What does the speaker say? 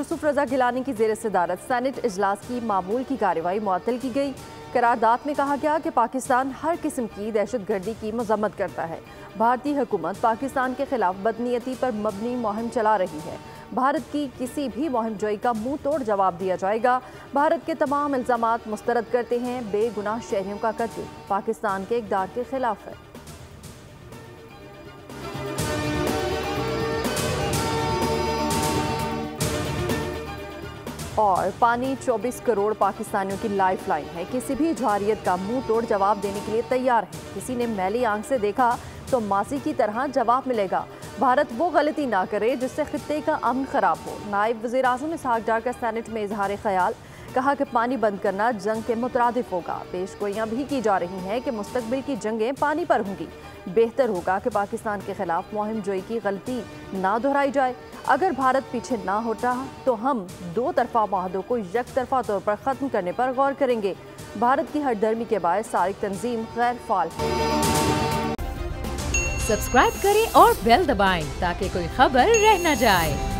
यूसुफ रजा गिलानी की जेर सदारत सेनेट इजलास की मामूल की कार्रवाई मुअत्तल की गई। करारदाद में कहा गया कि पाकिस्तान हर किस्म की दहशतगर्दी की मजम्मत करता है। भारतीय हुकूमत पाकिस्तान के खिलाफ बदनीयती पर मबनी मुहिम चला रही है। भारत की किसी भी मुहिम जोई का मुंह तोड़ जवाब दिया जाएगा। भारत के तमाम इल्जामात मुस्तरद करते हैं। बेगुनाह शहरियों का कत्ल पाकिस्तान के इक़दार के खिलाफ है। और पानी 24 करोड़ पाकिस्तानियों की लाइफ लाइन है। किसी भी जारियत का मुंह तोड़ जवाब देने के लिए तैयार है। किसी ने मैली आंख से देखा तो मासी की तरह जवाब मिलेगा। भारत वो गलती ना करे जिससे खित्ते का अमन खराब हो। नायब वज़ीर आज़म इसहाक डार का सेनेट में इजहार ख्याल, कहा कि पानी बंद करना जंग के मुतरादिफ होगा। पेशगोइयाँ भी की जा रही हैं कि मुस्तकबिल की जंगें पानी पर होंगी। बेहतर होगा कि पाकिस्तान के खिलाफ मुहिम जोई की गलती ना दोहराई जाए। अगर भारत पीछे ना हटा तो हम दो तरफा माहदों को यकतरफा तौर पर ख़त्म करने पर गौर करेंगे। भारत की हरदर्मी के बायस सारिक तंजीम गैर फाल है। सब्सक्राइब करें और बेल दबाएं ताकि कोई खबर रह न जाए।